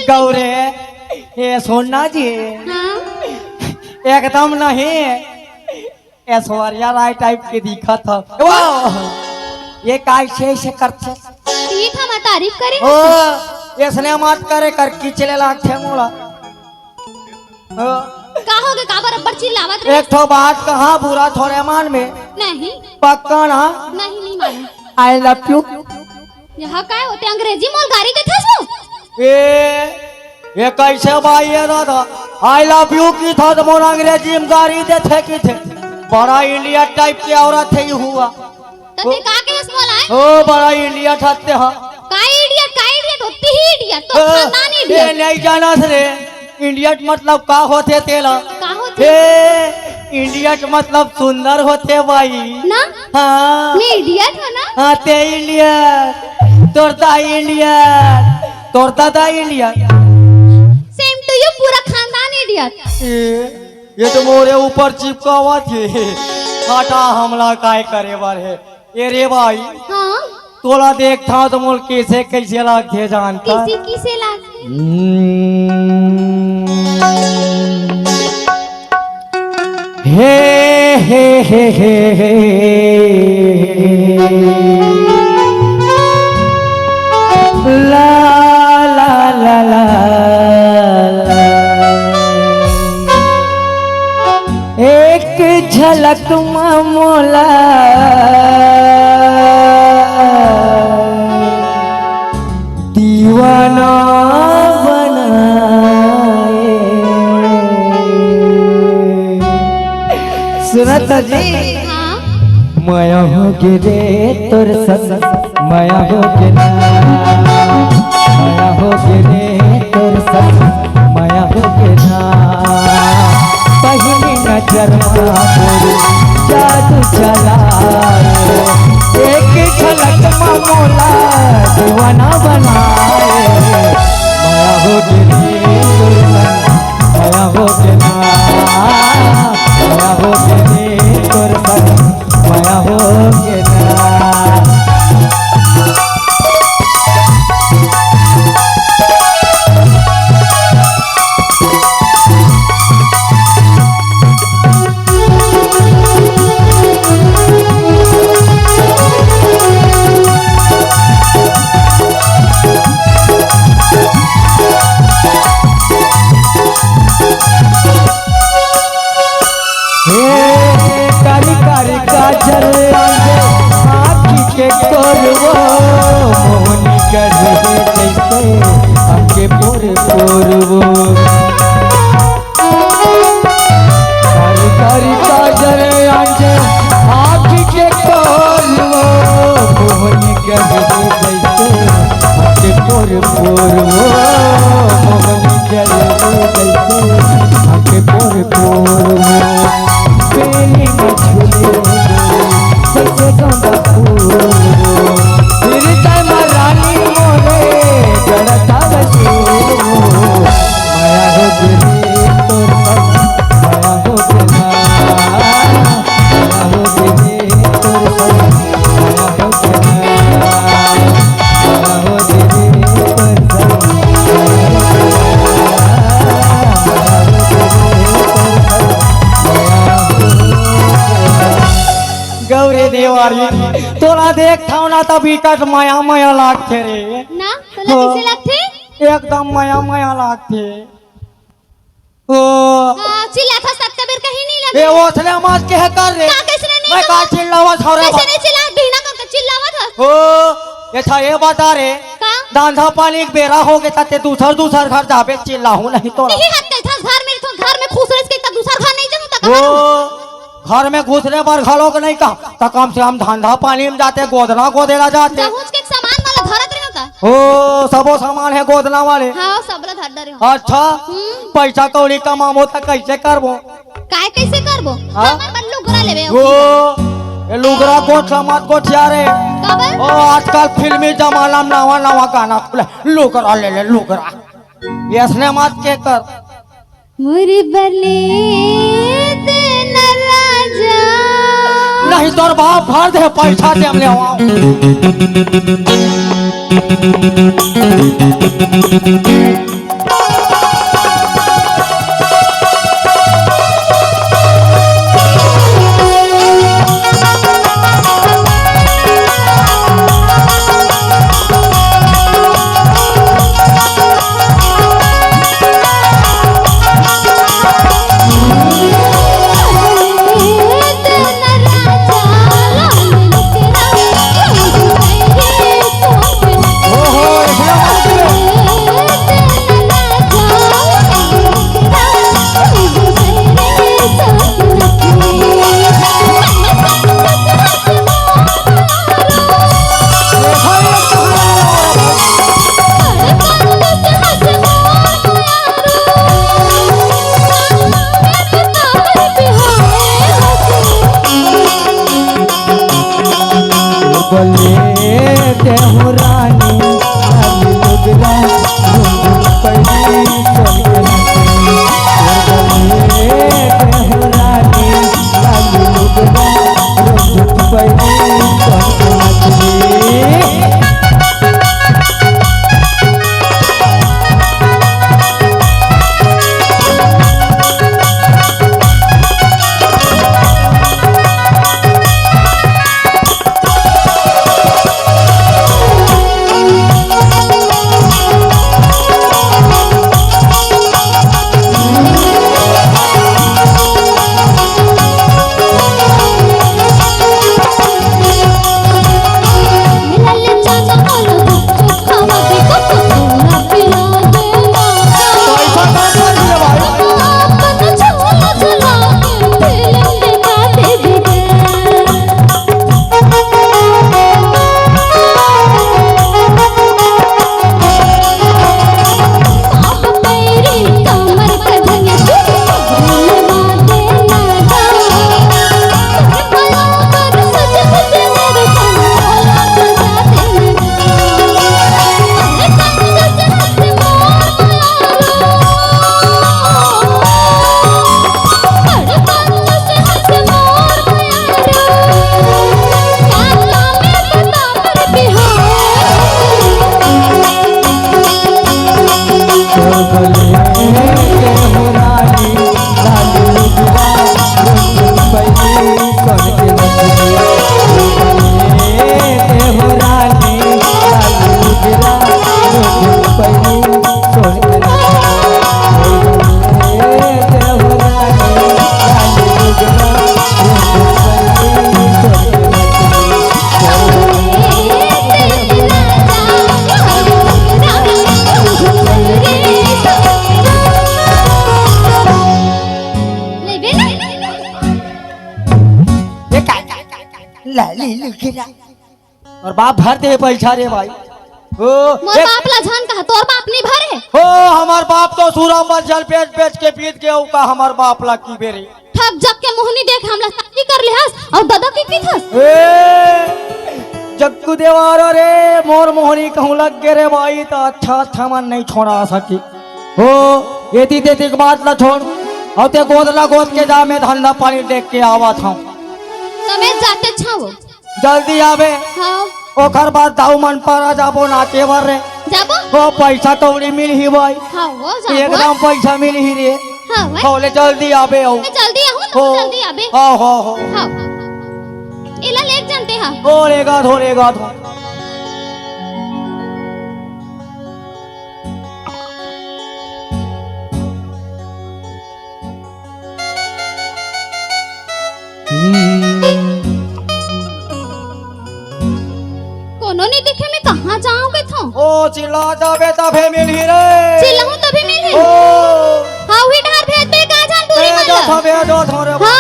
गौरे ये सोना जी एकदम नहीं ऐश्वर्या राय टाइप के दिखा था। ये कैसे से करते ठीक है मैं तारीफ करी ओ इसने मत करे कर की चले लागते मोला का होगे का बराबर चिल्लावत रहे। एक तो बात कहा बुरा थोड़े मान में नहीं पक्का ना नहीं मालूम। आई लव यू यहाँ काय होते अंग्रेजी मोलगारी के थे सो ये कैसे भाई है दादा आई लव यू की था तो मोर अंग्रेजी में गाड़ी दे थे की थे बड़ा इंडिया टाइप की औरत है ये हुआ तो ते का केस बोला है ओ बड़ा इंडिया ठाते हा का इडियट होती ही इडियट तो खानदान ये इडियट नहीं जाना रे इंडियट मतलब का होते तेला का होते इंडियट मतलब सुंदर होते भाई ना हाँ मैं इडियट है ना हाँ ते इंडियट तोरता इंडियट तोरता था इंडियट सेम टू यू पूरा खानदान इडियट। ये तो मोरे ऊपर चिपका हुआ थे काटा हमला काय करे बार है ये रे भाई हाँ तोला देखता तो मोल कैसे कैसे लागते जानता किसे लागे हे ला ला ला ला एक झलक मोला दीवाना बनाए सुनत जी हाँ माया हो के रे तोर संग माया हो के ना माया हो के रे तोर संग माया हो के ना पहली नजर मारे जादू चला एक झलक मोला दीवाना बनाए माया हो के रे तोर संग माया हो के ना माया हो के रे तोर संग माया हो के ना कारी कारी काजल आँखी के कोरवो मोहनी कर जैसे आँखे पोर पोरवो कारी कारी काजल आँखी के कोरवो मोहनी कर जैसे आँखे पोर पोरवो मोहनी कर जैसे आँखे पोर पोरवो बेली में झूले जैसे गंगा फूल तेरी टाइम रानी मोरे जड़ता बसूल माया हो गिरी तोर माया हो गिरा माया हो गिरी तोर माया हो गिरा माया हो गिरी गौरी देवारी तोरा देखता ना तभी कट माया माया लागते रे ना तो किसे लगते एकदम माया माया लागते ओ हाँ चिल्ला था सत्ता बेर कहीं नहीं लगे ये ओसले मत के कर रे का किसने नहीं मैं का चिल्लावा छोरे कैसे नहीं चिल्ला बिना का चिल्लावा था ओ ये था ये बता रे का दांधा पानी के बेरा हो गए तते दूसर घर जाबे चिल्लाहू नहीं तो नहीं हत्ते था घर में खुश रह के दूसरा घर नहीं जाऊं तक ओ घर में घुसने पर घलों को नहीं कहा तो कम से कम धंधा पानी में जाते गोदना गोदेला जाते दहेज के सामान वाला धरत रहे होता ओ सबो सामान है गोदना वाले हाँ सबला धर रहे हो अच्छा पैसा कौड़ी कमाबो तो कैसे करबो काय कैसे करबो हाँ? हमर बल्लू घुरा लेबे वो ये लुगरा कोट मत कोट यारे कबर ओ आजकल फिल्मी जमाना में नवा नवा गाना खुले लुगरा ले लुगरा यसने मत के कर मुरी बले देना राजा नहीं तोर बाप भर दे पैसा दे हमले आओ ले गिरा और बाप भर दे पैसा रे भाई ओ मोर बाप ला जान कहा तोर बाप नहीं भरे हो हमार बाप तो सूरा मर जल बेच बेच के पीत के का हमार बाप ला की बेरे ठग जग के मोहनी देख हमला शादी कर लेहस और दादा की थस ए जग्गू देवारो रे मोर मोहनी कहूं लग गे रे भाई तो अच्छा मन नहीं छोड़ा सकी हो एती तेती के बात ला छोड़ और ते गोदला गोद के जा मैं धंधा पानी देख के आवा था तमे जाते छाओ जल्दी आवे हां ओकर बाद दाऊ मन पर जाबो नाचे बर रे जाबो वो पैसा कौड़ी मिल ही भाई हां वो जाबो एकदम पैसा मिल ही रे हां वे बोले जल्दी आवे हो मैं जल्दी आऊं ना जल्दी आबे हो हां इला लेक जानते हां धोरेगा धोरेगा धो कोनो नहीं दिखे मैं कहां जाऊंगे थो ओ चिल्ला जाबे तबे मिल ही रे चिल्लाऊं तभी मिल ओ हां ही ढार भेज दे का जान दूरी जो वाला थबे जो थोरे हां